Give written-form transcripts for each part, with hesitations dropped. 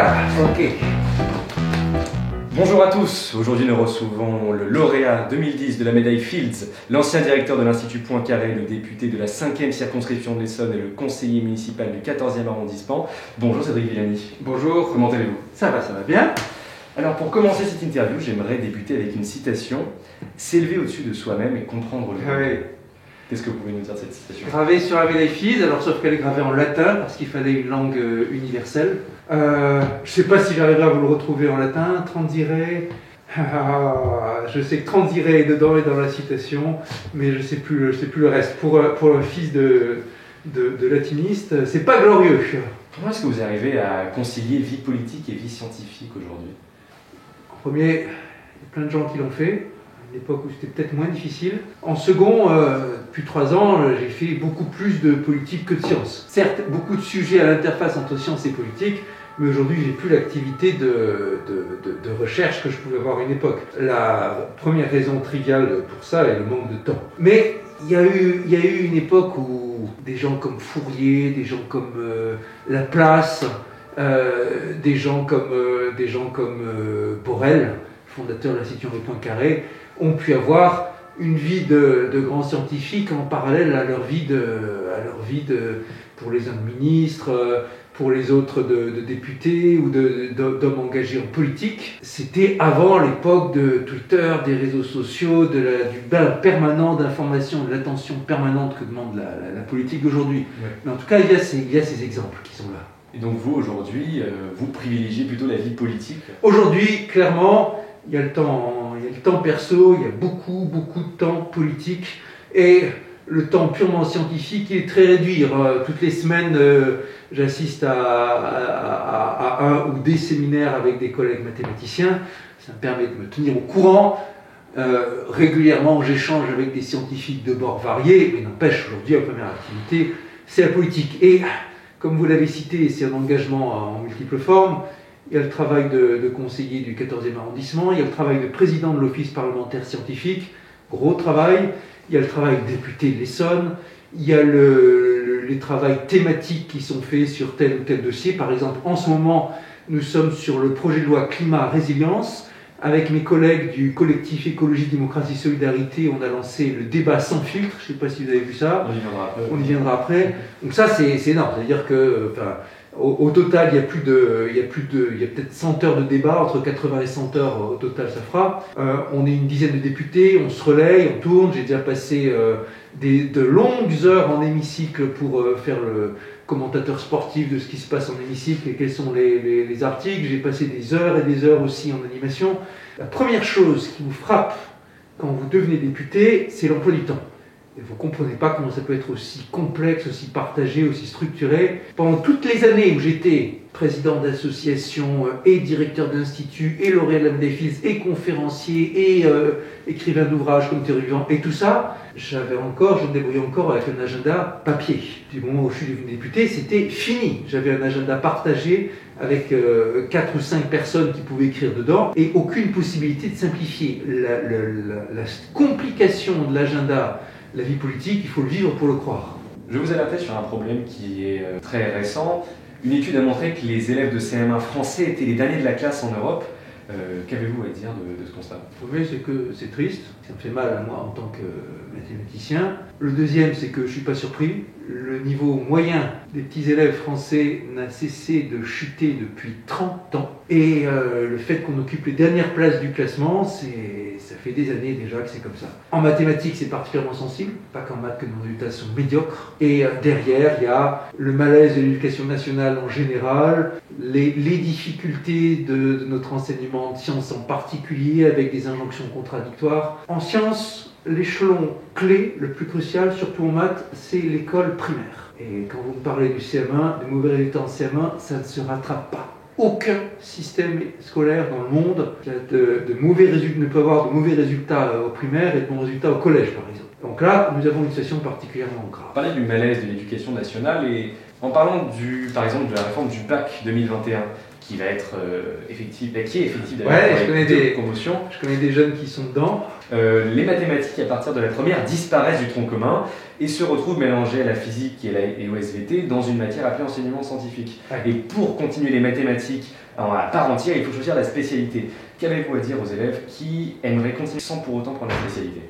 Voilà, ok. Bonjour à tous, aujourd'hui nous recevons le lauréat 2010 de la médaille Fields, l'ancien directeur de l'Institut Poincaré, le député de la 5e circonscription de l'Essonne et le conseiller municipal du 14e arrondissement. Bonjour Cédric Villani. Bonjour. Comment allez-vous? Ça va bien. Alors pour commencer cette interview, j'aimerais débuter avec une citation. S'élever au-dessus de soi-même et comprendre le monde. Oui. Qu'est-ce que vous pouvez nous dire de cette citation? Gravée sur la médaille Fields, alors sauf qu'elle est gravée en latin, parce qu'il fallait une langue universelle. Je ne sais pas si j'arriverai à vous le retrouver en latin, transire. Je sais que transire est dedans et dans la citation, mais je sais plus le reste. Pour un fils de latiniste, c'est pas glorieux. Comment est-ce que vous arrivez à concilier vie politique et vie scientifique aujourd'hui? En premier, il y a plein de gens qui l'ont fait, à une époque où c'était peut-être moins difficile. En second, depuis 3 ans, j'ai fait beaucoup plus de politique que de science. Certes, beaucoup de sujets à l'interface entre science et politique, mais aujourd'hui, j'ai plus l'activité de recherche que je pouvais avoir à une époque. La première raison triviale pour ça est le manque de temps. Mais il y a eu une époque où des gens comme Fourier, des gens comme Laplace, des gens comme Borel, fondateur de l'Institut Poincaré, ont pu avoir une vie de grands scientifiques en parallèle à leur vie pour les uns de ministres, pour les autres de députés ou d'hommes engagés en politique. C'était avant l'époque de Twitter, des réseaux sociaux, du bain permanent d'informations, de l'attention permanente que demande la politique d'aujourd'hui. Ouais. Mais en tout cas, il y a ces exemples qui sont là. Et donc vous, aujourd'hui, vous privilégiez plutôt la vie politique? Aujourd'hui, clairement, il y a le temps perso, il y a beaucoup de temps politique, et le temps purement scientifique est très réduit. Toutes les semaines, j'assiste à un ou des séminaires avec des collègues mathématiciens. Ça me permet de me tenir au courant. Régulièrement, j'échange avec des scientifiques de bords variés, mais n'empêche, aujourd'hui, la première activité, c'est la politique. Et comme vous l'avez cité, c'est un engagement en multiples formes. Il y a le travail de conseiller du 14e arrondissement, il y a le travail de président de l'office parlementaire scientifique, gros travail. Il y a le travail de député de l'Essonne, il y a les travaux thématiques qui sont faits sur tel ou tel dossier. Par exemple, en ce moment, nous sommes sur le projet de loi climat-résilience. Avec mes collègues du collectif Écologie, Démocratie, Solidarité, on a lancé le débat sans filtre. Je ne sais pas si vous avez vu ça. On y viendra après. Donc ça, c'est énorme. C'est-à-dire que... Au total, il y a peut-être 100 heures de débat, entre 80 et 100 heures au total ça fera. On est une dizaine de députés, on se relaye, on tourne. J'ai déjà passé de longues heures en hémicycle pour faire le commentateur sportif de ce qui se passe en hémicycle et quels sont les articles. J'ai passé des heures et des heures aussi en animation. La première chose qui vous frappe quand vous devenez député, c'est l'emploi du temps. Et vous ne comprenez pas comment ça peut être aussi complexe, aussi partagé, aussi structuré. Pendant toutes les années où j'étais président d'association et directeur d'institut et lauréat de la médaille Fields et conférencier et écrivain d'ouvrages comme Théorie vivant et tout ça, je me débrouillais encore avec un agenda papier. Du moment où je suis devenu député, c'était fini. J'avais un agenda partagé avec 4 ou 5 personnes qui pouvaient écrire dedans et aucune possibilité de simplifier. La complication de l'agenda, la vie politique, il faut le vivre pour le croire. Je vous alertais sur un problème qui est très récent. Une étude a montré que les élèves de CM1 français étaient les derniers de la classe en Europe. Qu'avez-vous à dire de ce constat? Le premier, c'est que c'est triste, ça me fait mal à moi en tant que mathématicien. Le deuxième, c'est que je ne suis pas surpris. Le niveau moyen des petits élèves français n'a cessé de chuter depuis 30 ans. Et le fait qu'on occupe les dernières places du classement, ça fait des années déjà que c'est comme ça. En mathématiques, c'est particulièrement sensible, pas qu'en maths que nos résultats sont médiocres. Et derrière, il y a le malaise de l'éducation nationale en général, les difficultés de notre enseignement de sciences en particulier, avec des injonctions contradictoires. En sciences, l'échelon clé, le plus crucial, surtout en maths, c'est l'école primaire. Et quand vous me parlez du CM1, de mauvais résultats en CM1, ça ne se rattrape pas. Aucun système scolaire dans le monde ne peut avoir de mauvais résultats au primaire et de bons résultats au collège, par exemple. Donc là, nous avons une situation particulièrement grave. Vous parlez du malaise de l'éducation nationale et en parlant par exemple de la réforme du bac 2021, qui va être effective, qui est effective Ouais, je connais des promotions. Je connais des jeunes qui sont dedans. Les mathématiques, à partir de la première, disparaissent du tronc commun et se retrouvent mélangées à la physique et au SVT dans une matière appelée enseignement scientifique. Ouais. Et pour continuer les mathématiques à part entière, il faut choisir la spécialité. Qu'avez-vous à dire aux élèves qui aimeraient continuer sans pour autant prendre la spécialité?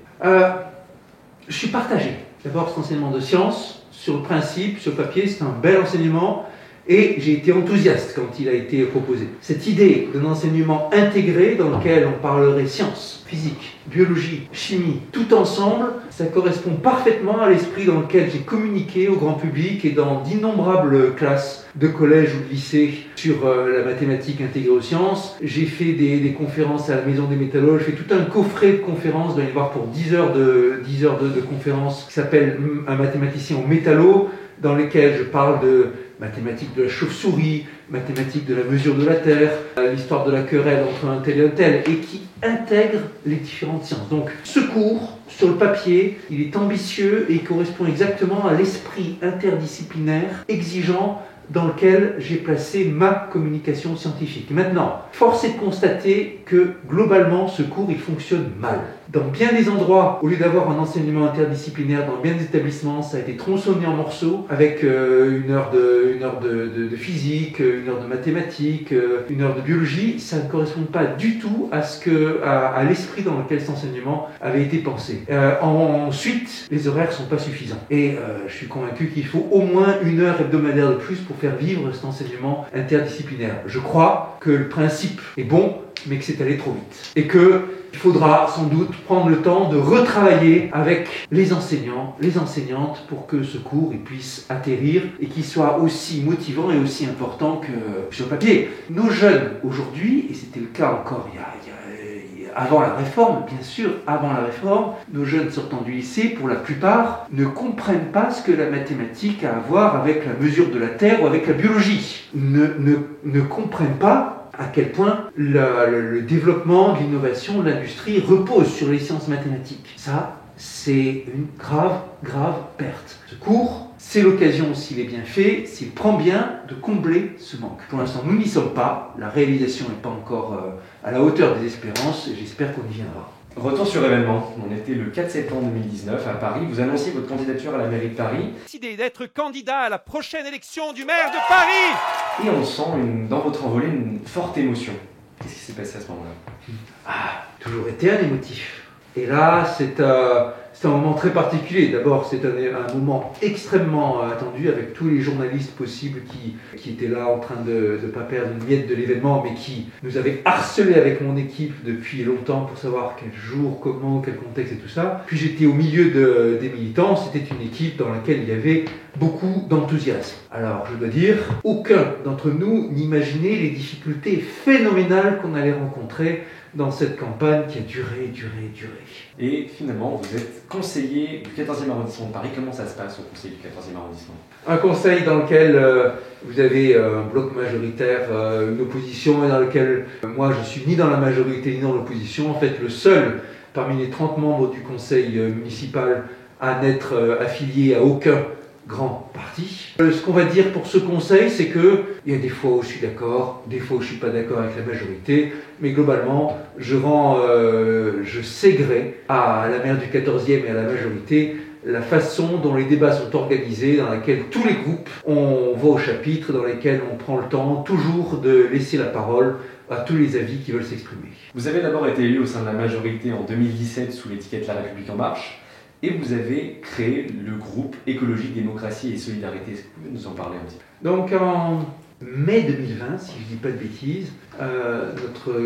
Je suis partagé. D'abord, cet enseignement de sciences, sur le principe, sur le papier, c'est un bel enseignement. Et j'ai été enthousiaste quand il a été proposé. Cette idée d'un enseignement intégré dans lequel on parlerait sciences, physique, biologie, chimie, tout ensemble, ça correspond parfaitement à l'esprit dans lequel j'ai communiqué au grand public et dans d'innombrables classes de collège ou de lycée sur la mathématique intégrée aux sciences. J'ai fait des conférences à la Maison des Métalloges, j'ai fait tout un coffret de conférences, vous allez voir pour 10 heures de conférences, qui s'appelle Un mathématicien au métallo, dans lesquelles je parle de mathématiques de la chauve-souris, mathématiques de la mesure de la Terre, l'histoire de la querelle entre un tel et un tel, et qui intègre les différentes sciences. Donc ce cours, sur le papier, il est ambitieux et il correspond exactement à l'esprit interdisciplinaire exigeant dans lequel j'ai placé ma communication scientifique. Maintenant, force est de constater que globalement, ce cours, il fonctionne mal. Dans bien des endroits, au lieu d'avoir un enseignement interdisciplinaire, dans bien des établissements, ça a été tronçonné en morceaux, avec une heure de physique, une heure de mathématiques, une heure de biologie. Ça ne correspond pas du tout à l'esprit dans lequel cet enseignement avait été pensé. Ensuite, les horaires ne sont pas suffisants. Et je suis convaincu qu'il faut au moins une heure hebdomadaire de plus pour faire vivre cet enseignement interdisciplinaire. Je crois que le principe est bon, mais que c'est allé trop vite. Et qu'il faudra sans doute prendre le temps de retravailler avec les enseignants, les enseignantes, pour que ce cours il puisse atterrir et qu'il soit aussi motivant et aussi important que sur le papier. Nos jeunes aujourd'hui, et c'était le cas encore avant la réforme, bien sûr, avant la réforme, nos jeunes sortant du lycée, pour la plupart, ne comprennent pas ce que la mathématique a à voir avec la mesure de la Terre ou avec la biologie. Ne comprennent pas à quel point le développement de l'innovation, de l'industrie repose sur les sciences mathématiques. Ça, c'est une grave perte. Ce cours, c'est l'occasion, s'il est bien fait, s'il prend bien, de combler ce manque. Pour l'instant, nous n'y sommes pas. La réalisation n'est pas encore à la hauteur des espérances et j'espère qu'on y viendra. Retour sur événement. On était le 4 septembre 2019 à Paris. Vous annonciez votre candidature à la mairie de Paris. Décidé d'être candidat à la prochaine élection du maire de Paris. Et on sent dans votre envolée une forte émotion. Qu'est-ce qui s'est passé à ce moment-là? Toujours été un émotif. Et là, c'est un moment très particulier. D'abord, c'est un moment extrêmement attendu avec tous les journalistes possibles qui étaient là en train de ne pas perdre une miette de l'événement, mais qui nous avaient harcelés avec mon équipe depuis longtemps pour savoir quel jour, comment, quel contexte et tout ça. Puis j'étais au milieu des militants. C'était une équipe dans laquelle il y avait beaucoup d'enthousiasme. Alors, je dois dire, aucun d'entre nous n'imaginait les difficultés phénoménales qu'on allait rencontrer dans cette campagne qui a duré. Et finalement, vous êtes conseiller du 14e arrondissement de Paris. Comment ça se passe au conseil du 14e arrondissement? Un conseil dans lequel vous avez un bloc majoritaire, une opposition, et dans lequel moi je suis ni dans la majorité ni dans l'opposition. En fait, le seul parmi les 30 membres du conseil municipal à n'être affilié à aucun grand parti. Ce qu'on va dire pour ce conseil, c'est que il y a des fois où je suis d'accord, des fois où je ne suis pas d'accord avec la majorité, mais globalement, je sais gré à la maire du 14e et à la majorité la façon dont les débats sont organisés, dans laquelle tous les groupes, on va au chapitre, dans lesquels on prend le temps toujours de laisser la parole à tous les avis qui veulent s'exprimer. Vous avez d'abord été élu au sein de la majorité en 2017 sous l'étiquette La République En Marche. Et vous avez créé le groupe Écologie, Démocratie et Solidarité. Est-ce que vous pouvez nous en parler un petit peu? Donc en mai 2020, si je ne dis pas de bêtises, notre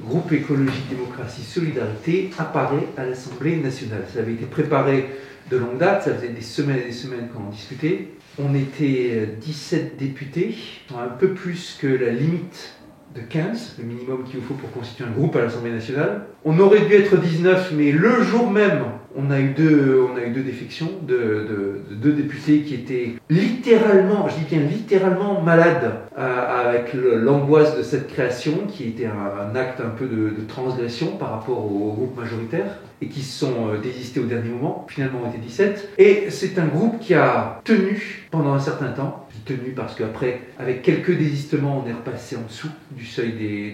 groupe Écologie, Démocratie, Solidarité apparaît à l'Assemblée nationale. Ça avait été préparé de longue date, ça faisait des semaines et des semaines qu'on en discutait. On était 17 députés, un peu plus que la limite de 15, le minimum qu'il vous faut pour constituer un groupe à l'Assemblée nationale. On aurait dû être 19, mais le jour même On a eu deux défections de deux députés qui étaient littéralement, je dis bien littéralement malades avec l'angoisse de cette création, qui était un acte un peu de transgression par rapport au groupe majoritaire, et qui se sont désistés au dernier moment. Finalement, on était 17. Et c'est un groupe qui a tenu pendant un certain temps. Tenu parce qu'après, avec quelques désistements, on est repassé en dessous du seuil des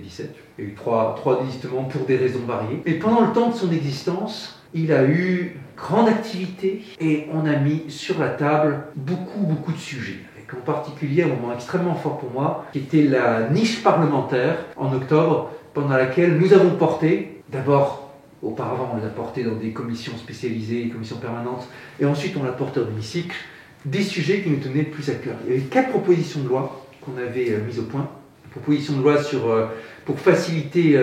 17. Il y a eu trois désistements pour des raisons variées. Et pendant le temps de son existence, il a eu grande activité et on a mis sur la table beaucoup de sujets. Avec en particulier un moment extrêmement fort pour moi, qui était la niche parlementaire en octobre, pendant laquelle nous avons porté, d'abord, auparavant on l'a porté dans des commissions spécialisées, commissions permanentes, et ensuite on l'a porté en hémicycle, des sujets qui nous tenaient le plus à cœur. Il y avait 4 propositions de loi qu'on avait mises au point. Proposition de loi pour faciliter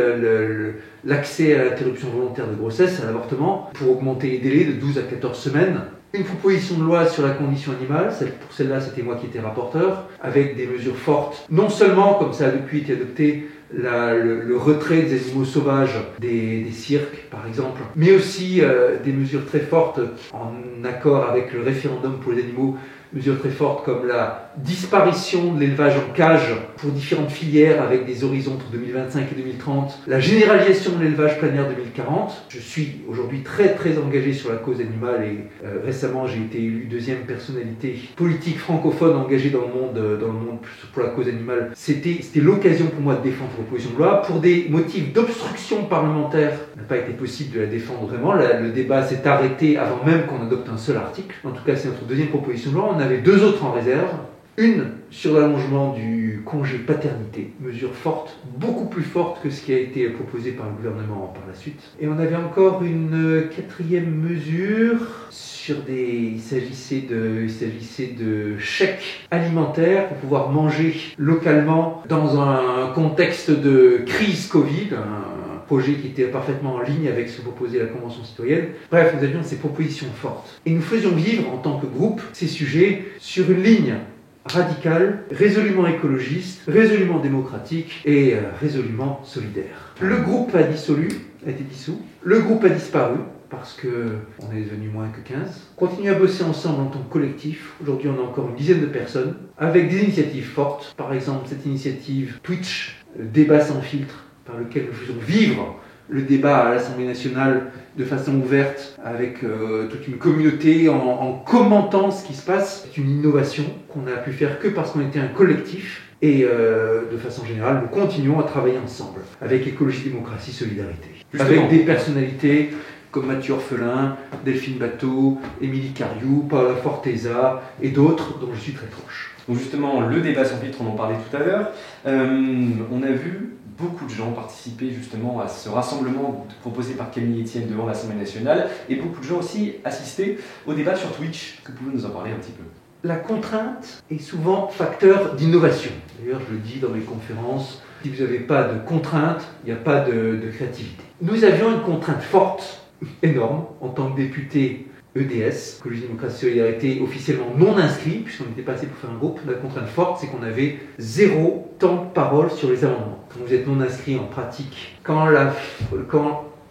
l'accès à l'interruption volontaire de grossesse, à l'avortement, pour augmenter les délais de 12 à 14 semaines. Une proposition de loi sur la condition animale, pour celle-là c'était moi qui étais rapporteur, avec des mesures fortes, non seulement, comme ça a depuis été adopté, le retrait des animaux sauvages des cirques par exemple, mais aussi des mesures très fortes en accord avec le référendum pour les animaux, mesures très fortes comme la disparition de l'élevage en cage pour différentes filières avec des horizons entre 2025 et 2030, la généralisation de l'élevage plein air 2040. Je suis aujourd'hui très engagé sur la cause animale et récemment j'ai été élu 2e personnalité politique francophone engagée dans le monde pour la cause animale. C'était l'occasion pour moi de défendre cette proposition de loi. Pour des motifs d'obstruction parlementaire, il n'a pas été possible de la défendre vraiment. Le débat s'est arrêté avant même qu'on adopte un seul article. En tout cas, c'est notre 2e proposition de loi. On avait 2 autres en réserve. Une sur l'allongement du congé paternité, mesure forte, beaucoup plus forte que ce qui a été proposé par le gouvernement par la suite. Et on avait encore une 4e mesure il s'agissait de chèques alimentaires pour pouvoir manger localement dans un contexte de crise Covid, un projet qui était parfaitement en ligne avec ce que proposait la Convention citoyenne. Bref, nous avions ces propositions fortes. Et nous faisions vivre en tant que groupe ces sujets sur une ligne radicale, résolument écologiste, résolument démocratique et résolument solidaire. Le groupe a été dissous, le groupe a disparu, parce qu'on est devenu moins que 15. On continue à bosser ensemble en tant que collectif. Aujourd'hui, on a encore une dizaine de personnes, avec des initiatives fortes. Par exemple, cette initiative Twitch, débat sans filtre, par lequel nous faisons vivre le débat à l'Assemblée nationale de façon ouverte, avec toute une communauté, en commentant ce qui se passe. C'est une innovation qu'on n'a pu faire que parce qu'on était un collectif. Et de façon générale, nous continuons à travailler ensemble, avec Écologie, Démocratie, Solidarité. Justement. Avec des personnalités comme Mathieu Orphelin, Delphine Bateau, Émilie Cariou, Paola Forteza et d'autres dont je suis très proche. Donc justement, le débat sans filtre, on en parlait tout à l'heure. On a vu beaucoup de gens participer justement à ce rassemblement proposé par Camille Etienne devant l'Assemblée nationale et beaucoup de gens aussi assister au débat sur Twitch. Est-ce que vous pouvez nous en parler un petit peu ? La contrainte est souvent facteur d'innovation. D'ailleurs, je le dis dans mes conférences, si vous n'avez pas de contrainte, il n'y a pas de créativité. Nous avions une contrainte forte, énorme, en tant que député EDS, Écologie, Démocratie, Solidarité, officiellement non inscrit, puisqu'on était passé pour faire un groupe. La contrainte forte, c'est qu'on avait 0 temps de parole sur les amendements. Quand vous êtes non inscrit en pratique, quand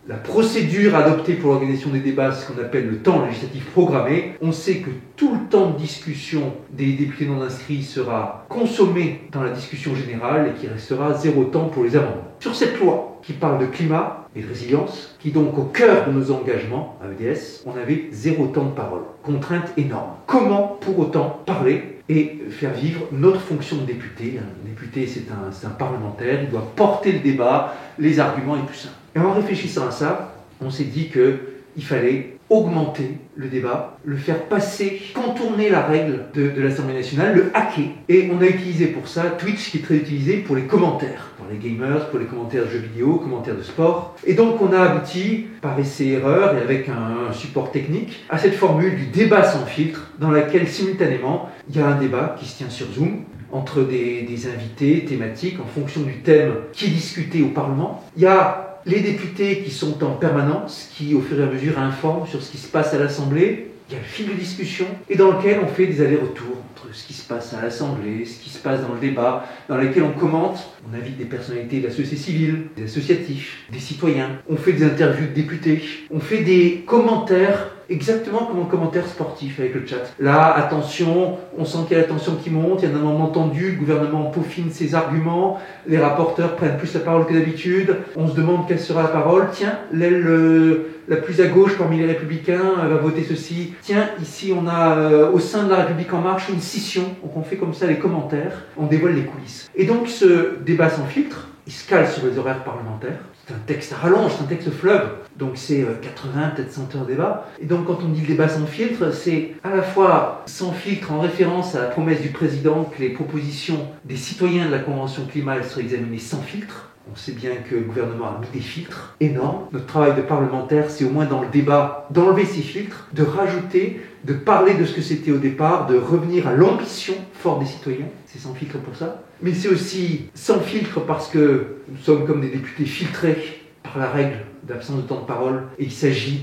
la procédure adoptée pour l'organisation des débats, c'est ce qu'on appelle le temps législatif programmé, on sait que tout le temps de discussion des députés non inscrits sera consommé dans la discussion générale et qu'il restera 0 temps pour les amendements. Sur cette loi qui parle de climat et de résilience, qui est donc au cœur de nos engagements à EDS, on avait 0 temps de parole. Contrainte énorme. Comment pour autant parler et faire vivre notre fonction de député? Un député, c'est un parlementaire, il doit porter le débat, les arguments et tout ça. Et en réfléchissant à ça, on s'est dit qu'il fallait augmenter le débat, le faire passer, contourner la règle de l'Assemblée nationale, le hacker. Et on a utilisé pour ça Twitch, qui est très utilisé pour les commentaires, pour les gamers, pour les commentaires de jeux vidéo, commentaires de sport. Et donc on a abouti, par essai-erreur et avec un support technique, à cette formule du débat sans filtre, dans laquelle simultanément, il y a un débat qui se tient sur Zoom, entre des invités thématiques en fonction du thème qui est discuté au Parlement. Il y a les députés qui sont en permanence, qui au fur et à mesure informent sur ce qui se passe à l'Assemblée. il y a le fil de discussion, et dans lequel on fait des allers-retours entre ce qui se passe à l'Assemblée, ce qui se passe dans le débat, dans lequel on commente, on invite des personnalités de la société civile, des associatifs, des citoyens, on fait des interviews de députés, on fait des commentaires, exactement comme un commentaire sportif avec le chat. Là, attention, on sent qu'il y a la tension qui monte, il y a un moment tendu, le gouvernement peaufine ses arguments, les rapporteurs prennent plus la parole que d'habitude, on se demande quelle sera la parole. Tiens, l'aile la plus à gauche parmi les Républicains va voter ceci. Tiens, ici on a au sein de la République En Marche une scission, donc on fait comme ça les commentaires, on dévoile les coulisses. Et donc ce débat sans filtre, il se cale sur les horaires parlementaires. C'est un texte à rallonge, c'est un texte fleuve, donc c'est 80, peut-être 100 heures de débat. Et donc quand on dit le débat sans filtre, c'est à la fois sans filtre en référence à la promesse du président que les propositions des citoyens de la Convention climat seraient examinées sans filtre. On sait bien que le gouvernement a mis des filtres énormes. Notre travail de parlementaire, c'est au moins dans le débat d'enlever ces filtres, de rajouter, de parler de ce que c'était au départ, de revenir à l'ambition forte des citoyens. C'est sans filtre pour ça. Mais c'est aussi sans filtre parce que nous sommes comme des députés filtrés par la règle d'absence de temps de parole. Et il s'agit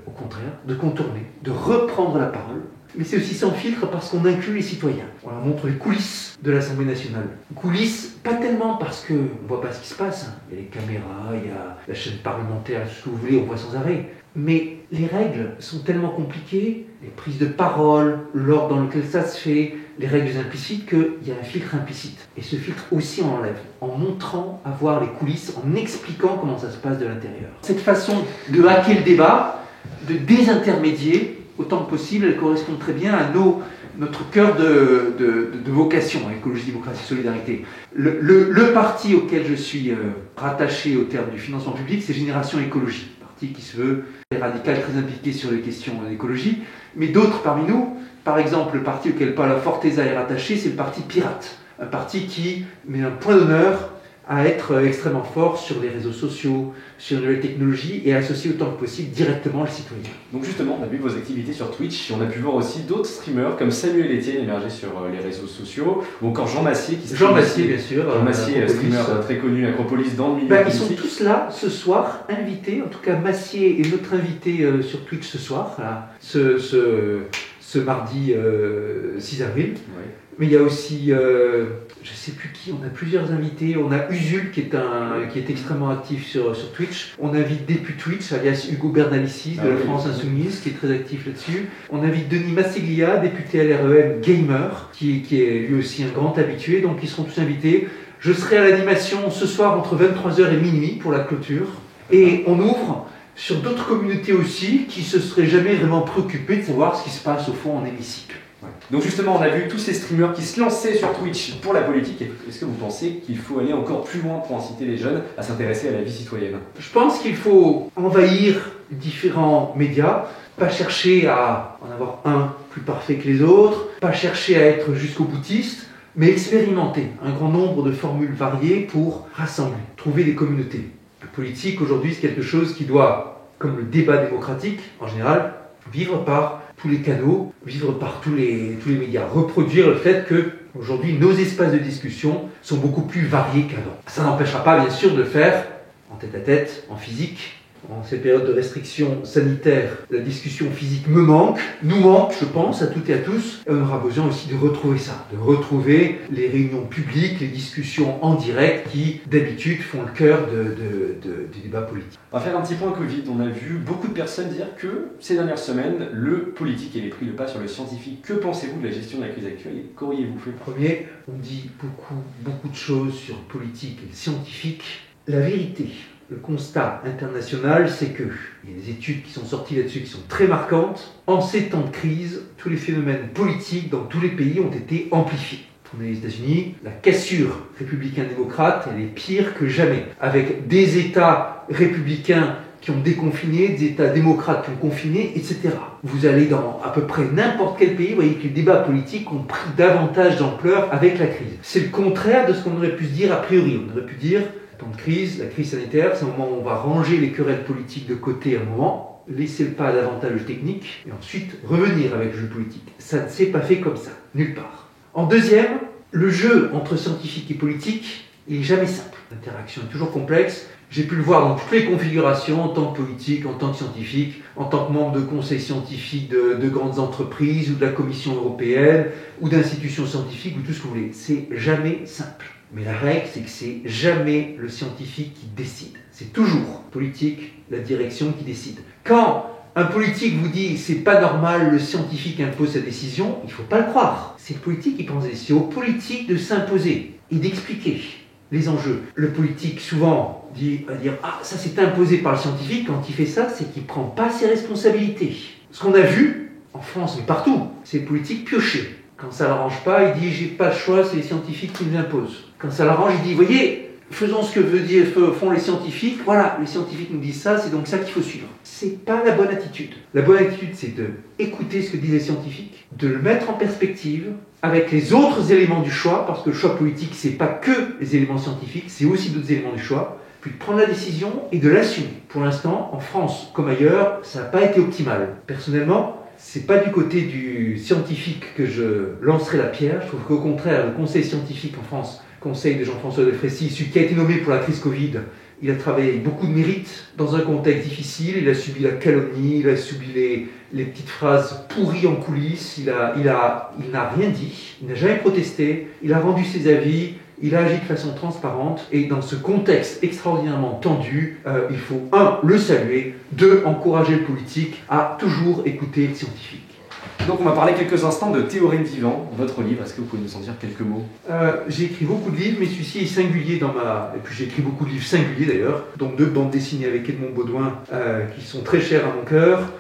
au contraire, de contourner, de reprendre la parole. Mais c'est aussi sans filtre parce qu'on inclut les citoyens. On leur montre les coulisses de l'Assemblée nationale. Coulisses, pas tellement parce qu'on ne voit pas ce qui se passe. Il y a les caméras, il y a la chaîne parlementaire, tout ce que vous voulez, on voit sans arrêt. Mais les règles sont tellement compliquées, les prises de parole, l'ordre dans lequel ça se fait, les règles implicites, qu'il y a un filtre implicite. Et ce filtre aussi on l'enlève, en montrant à voir les coulisses, en expliquant comment ça se passe de l'intérieur. Cette façon de hacker le débat, de désintermédier, autant que possible, elle correspond très bien à notre cœur de vocation, écologie, démocratie, solidarité. Le parti auquel je suis rattaché au terme du financement public, c'est Génération Écologie, un parti qui se veut très radical, très impliqué sur les questions d'écologie. Mais d'autres parmi nous, par exemple le parti auquel Paola Forteza est rattaché, c'est le parti Pirate, un parti qui met un point d'honneur à être extrêmement fort sur les réseaux sociaux, sur les nouvelles technologies et associer autant que possible directement le citoyen. Donc justement, on a vu vos activités sur Twitch et on a pu voir aussi d'autres streamers comme Samuel Etienne émerger sur les réseaux sociaux ou encore Jean Massier qui Jean Massier, bien sûr. Jean Massier, streamer très connu, Acropolis dans le milieu politique. Ils sont tous là ce soir, invités. En tout cas, Massier est notre invité sur Twitch ce soir, là, ce mardi 6 avril. Ouais. Mais il y a aussi, je ne sais plus qui, on a plusieurs invités. On a Usul qui est extrêmement actif sur Twitch. On invite Deputwitch, alias Hugo Bernalicis de la France Insoumise, qui est très actif là-dessus. On invite Denis Masséglia, député LREM Gamer, qui est lui aussi un grand habitué. Donc ils seront tous invités. Je serai à l'animation ce soir entre 23h et minuit pour la clôture. Et on ouvre sur d'autres communautés aussi qui se seraient jamais vraiment préoccupées de savoir ce qui se passe au fond en hémicycle. Ouais. Donc justement, on a vu tous ces streamers qui se lançaient sur Twitch pour la politique. Est-ce que vous pensez qu'il faut aller encore plus loin pour inciter les jeunes à s'intéresser à la vie citoyenne? Je pense qu'il faut envahir différents médias, pas chercher à en avoir un plus parfait que les autres, pas chercher à être jusqu'au boutiste, mais expérimenter un grand nombre de formules variées pour rassembler, trouver des communautés. La politique aujourd'hui, c'est quelque chose qui doit, comme le débat démocratique en général, vivre par tous les canaux, vivre par tous les médias, reproduire le fait que aujourd'hui nos espaces de discussion sont beaucoup plus variés qu'avant. Ça n'empêchera pas bien sûr de le faire en tête-à-tête, en physique. En ces périodes de restrictions sanitaires, la discussion physique nous manque, je pense, à toutes et à tous. Et on aura besoin aussi de retrouver ça, de retrouver les réunions publiques, les discussions en direct qui, d'habitude, font le cœur du débat politique. On va faire un petit point Covid. On a vu beaucoup de personnes dire que ces dernières semaines, le politique avait pris le pas sur le scientifique. Que pensez-vous de la gestion de la crise actuelle et qu'auriez-vous fait? Premier, on dit beaucoup de choses sur le politique et le scientifique. La vérité, le constat international, c'est qu'il y a des études qui sont sorties là-dessus qui sont très marquantes. En ces temps de crise, tous les phénomènes politiques dans tous les pays ont été amplifiés. On est aux États-Unis, la cassure républicain-démocrate, elle est pire que jamais. Avec des États républicains qui ont déconfiné, des États démocrates qui ont confiné, etc. Vous allez dans à peu près n'importe quel pays, vous voyez que les débats politiques ont pris davantage d'ampleur avec la crise. C'est le contraire de ce qu'on aurait pu se dire a priori. On aurait pu dire, temps de crise, la crise sanitaire, c'est un moment où on va ranger les querelles politiques de côté un moment, laisser le pas à davantage technique, et ensuite revenir avec le jeu politique. Ça ne s'est pas fait comme ça, nulle part. En deuxième, le jeu entre scientifique et politique il n'est jamais simple. L'interaction est toujours complexe. J'ai pu le voir dans toutes les configurations, en tant que politique, en tant que scientifique, en tant que membre de conseils scientifiques de grandes entreprises ou de la Commission européenne ou d'institutions scientifiques ou tout ce que vous voulez. C'est jamais simple. Mais la règle, c'est que c'est jamais le scientifique qui décide. C'est toujours politique, la direction qui décide. Quand un politique vous dit c'est pas normal, le scientifique impose sa décision, il ne faut pas le croire. C'est le politique qui pense. C'est aux politiques de s'imposer et d'expliquer les enjeux. Le politique souvent va dire ah ça c'est imposé par le scientifique. Quand il fait ça, c'est qu'il ne prend pas ses responsabilités. Ce qu'on a vu en France mais partout, c'est le politique piocher. Quand ça l'arrange pas, il dit j'ai pas le choix, c'est les scientifiques qui nous imposent. Quand ça l'arrange, il dit voyez, faisons ce que font les scientifiques. Voilà, les scientifiques nous disent ça, c'est donc ça qu'il faut suivre. C'est pas la bonne attitude. La bonne attitude, c'est d'écouter ce que disent les scientifiques, de le mettre en perspective avec les autres éléments du choix, parce que le choix politique, c'est pas que les éléments scientifiques, c'est aussi d'autres éléments du choix, puis de prendre la décision et de l'assumer. Pour l'instant, en France comme ailleurs, ça n'a pas été optimal. Personnellement, c'est pas du côté du scientifique que je lancerai la pierre. Je trouve qu'au contraire, le conseil scientifique en France, conseil de Jean-François Delfraissy, celui qui a été nommé pour la crise Covid, il a travaillé avec beaucoup de mérite dans un contexte difficile. Il a subi la calomnie, il a subi les petites phrases pourries en coulisses. Il n'a rien dit, il n'a jamais protesté, il a rendu ses avis. Il a agi de façon transparente et dans ce contexte extraordinairement tendu, il faut 1. Le saluer, 2. Encourager le politique à toujours écouter le scientifique. Donc on va parler quelques instants de Théorème vivant, votre livre. Est-ce que vous pouvez nous en dire quelques mots? J'ai écrit beaucoup de livres, mais celui-ci est singulier Et puis j'ai écrit beaucoup de livres singuliers d'ailleurs, dont 2 bandes dessinées avec Edmond Baudouin qui sont très chères à mon cœur.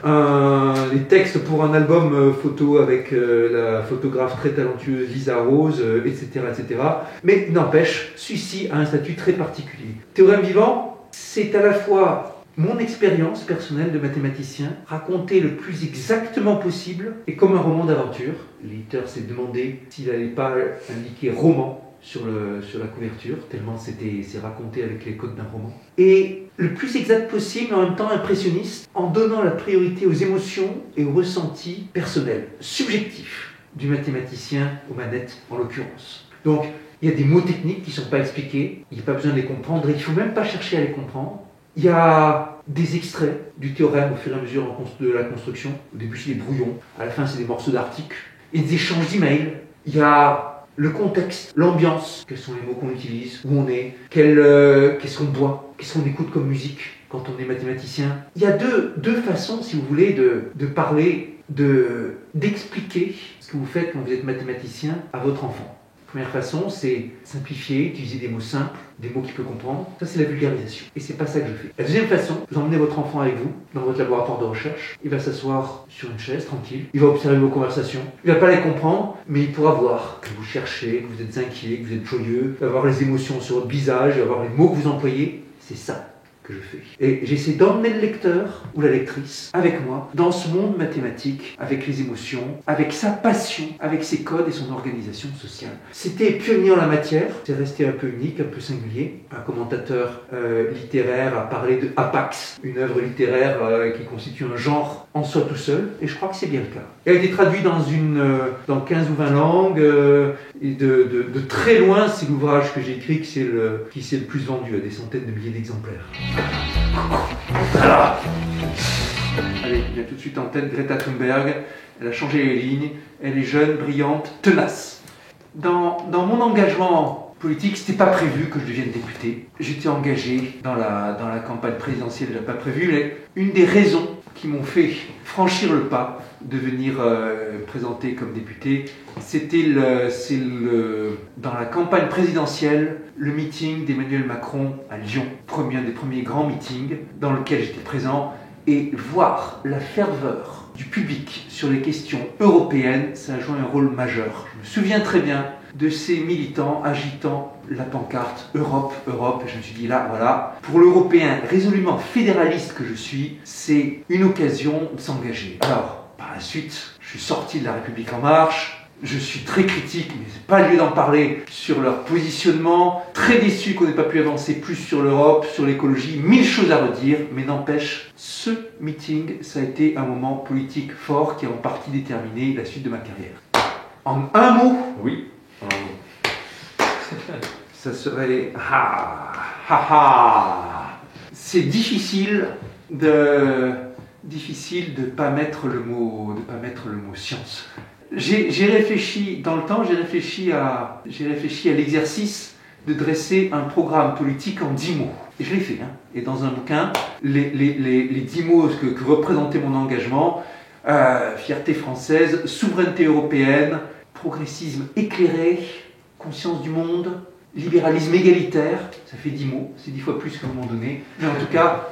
Les textes pour un album photo avec la photographe très talentueuse Lisa Rose, etc., etc. Mais n'empêche, celui-ci a un statut très particulier. Théorème vivant, c'est à la fois mon expérience personnelle de mathématicien, racontée le plus exactement possible et comme un roman d'aventure. L'éditeur s'est demandé s'il n'allait pas indiquer roman sur la couverture, tellement c'est raconté avec les codes d'un roman. Et le plus exact possible, mais en même temps impressionniste, en donnant la priorité aux émotions et aux ressentis personnels, subjectifs, du mathématicien aux manettes en l'occurrence. Donc, il y a des mots techniques qui ne sont pas expliqués, il n'y a pas besoin de les comprendre et il ne faut même pas chercher à les comprendre. Il y a des extraits du théorème au fur et à mesure de la construction. Au début, c'est des brouillons. À la fin, c'est des morceaux d'articles. Il y a des échanges d'emails. Il y a le contexte, l'ambiance. Quels sont les mots qu'on utilise? Où on est? Qu'est-ce qu'on boit? Qu'est-ce qu'on écoute comme musique quand on est mathématicien? Il y a deux façons, si vous voulez, de parler, d'expliquer ce que vous faites quand vous êtes mathématicien à votre enfant. La première façon, c'est simplifier, utiliser des mots simples, des mots qu'il peut comprendre. Ça, c'est la vulgarisation. Et c'est pas ça que je fais. La deuxième façon, vous emmenez votre enfant avec vous dans votre laboratoire de recherche. Il va s'asseoir sur une chaise, tranquille. Il va observer vos conversations. Il va pas les comprendre, mais il pourra voir que vous cherchez, que vous êtes inquiet, que vous êtes joyeux. Il va voir les émotions sur votre visage, il va voir les mots que vous employez. C'est ça que je fais. Et j'essaie d'emmener le lecteur ou la lectrice avec moi dans ce monde mathématique, avec les émotions, avec sa passion, avec ses codes et son organisation sociale. C'était pionnier en la matière, c'est resté un peu unique, un peu singulier. Un commentateur littéraire a parlé de Apax, une œuvre littéraire qui constitue un genre en soi tout seul, et je crois que c'est bien le cas. Elle a été traduite dans 15 ou 20 langues, et de très loin, c'est l'ouvrage que j'ai écrit qui s'est le plus vendu, à des centaines de milliers d'exemplaires. Voilà. Allez, il y a tout de suite en tête Greta Thunberg. Elle a changé les lignes. Elle est jeune, brillante, tenace. Dans mon engagement politique, c'était pas prévu que je devienne député. J'étais engagé dans la campagne présidentielle, déjà pas prévu, mais une des raisons qui m'ont fait franchir le pas de venir présenter comme député, c'était dans la campagne présidentielle, le meeting d'Emmanuel Macron à Lyon, un des premiers grands meetings dans lequel j'étais présent, et voir la ferveur du public sur les questions européennes, ça a joué un rôle majeur. Je me souviens très bien de ces militants agitant la pancarte Europe, Europe. Je me suis dit là, voilà, pour l'Européen résolument fédéraliste que je suis, c'est une occasion de s'engager. Alors, par la suite, je suis sorti de La République En Marche. Je suis très critique, mais c'est pas lieu d'en parler, sur leur positionnement. Très déçu qu'on n'ait pas pu avancer plus sur l'Europe, sur l'écologie. 1000 choses à redire, mais n'empêche, ce meeting, ça a été un moment politique fort qui a en partie déterminé la suite de ma carrière. En un mot, oui. ça serait c'est difficile de pas mettre le mot science. J'ai réfléchi dans le temps, j'ai réfléchi à l'exercice de dresser un programme politique en 10 mots. Et je l'ai fait, hein. Et dans un bouquin, les 10 mots que représentait mon engagement, fierté française, souveraineté européenne, progressisme éclairé, conscience du monde, libéralisme égalitaire, ça fait 10 mots, c'est 10 fois plus qu'à un moment donné. Mais en tout cas,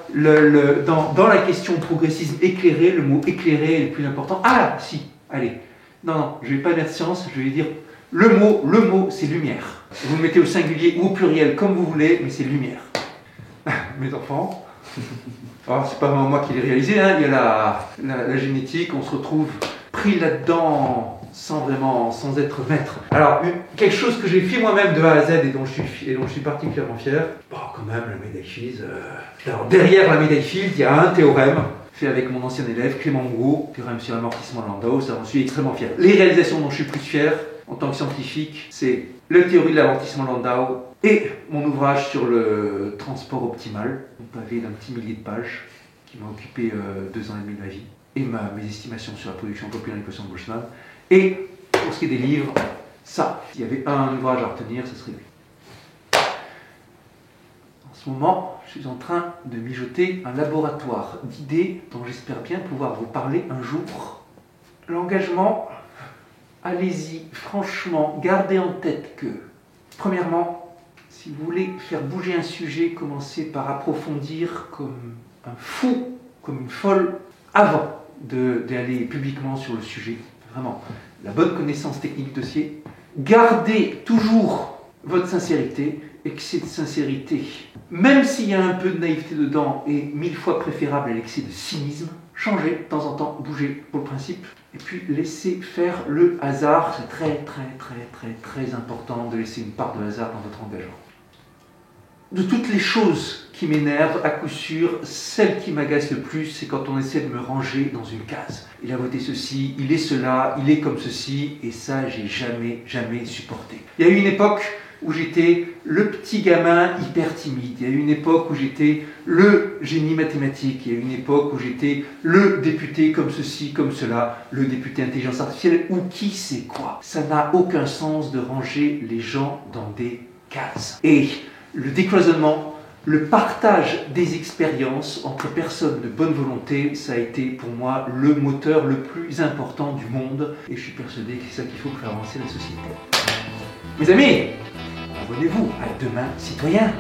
dans la question progressisme éclairé, le mot éclairé est le plus important. Ah, si, allez. Non, je ne vais pas mettre science, je vais dire le mot c'est lumière. Vous le mettez au singulier ou au pluriel comme vous voulez, mais c'est lumière. Mes enfants, alors c'est pas vraiment moi qui l'ai réalisé, hein. Il y a la génétique, on se retrouve pris là-dedans sans être maître. Alors, quelque chose que j'ai fait moi-même de A à Z et dont je suis particulièrement fier, quand même, la médaille Fields. Alors, derrière la médaille Fields, il y a un théorème fait avec mon ancien élève, Clément Mougot, théorème sur l'amortissement de Landau, ça j'en suis extrêmement fier. Les réalisations dont je suis plus fier, en tant que scientifique, c'est la théorie de l'amortissement de Landau et mon ouvrage sur le transport optimal, un pavé d'un petit millier de pages, qui m'a occupé 2 ans et demi de ma vie, et mes estimations sur la production populaire de l'équation de Boltzmann. Et pour ce qui est des livres, ça, s'il y avait un ouvrage à retenir, ce serait lui. En ce moment, je suis en train de mijoter un laboratoire d'idées dont j'espère bien pouvoir vous parler un jour. L'engagement, allez-y, franchement, gardez en tête que, premièrement, si vous voulez faire bouger un sujet, commencez par approfondir comme un fou, comme une folle, avant d'aller publiquement sur le sujet. Vraiment, la bonne connaissance technique du dossier. Gardez toujours votre sincérité, excès de sincérité, même s'il y a un peu de naïveté dedans, est 1000 fois préférable à l'excès de cynisme. Changez de temps en temps, bougez pour le principe, et puis laissez faire le hasard. C'est très important de laisser une part de hasard dans votre engagement. De toutes les choses qui m'énervent, à coup sûr, celle qui m'agace le plus, c'est quand on essaie de me ranger dans une case. Il a voté ceci, il est cela, il est comme ceci, et ça, j'ai jamais supporté. Il y a eu une époque où j'étais le petit gamin hyper timide. Il y a eu une époque où j'étais le génie mathématique. Il y a eu une époque où j'étais le député comme ceci, comme cela, le député intelligence artificielle, ou qui sait quoi. Ça n'a aucun sens de ranger les gens dans des cases. Et le décloisonnement, le partage des expériences entre personnes de bonne volonté, ça a été pour moi le moteur le plus important du monde. Et je suis persuadé que c'est ça qu'il faut pour faire avancer la société. Mes amis, abonnez-vous à Demain Citoyen.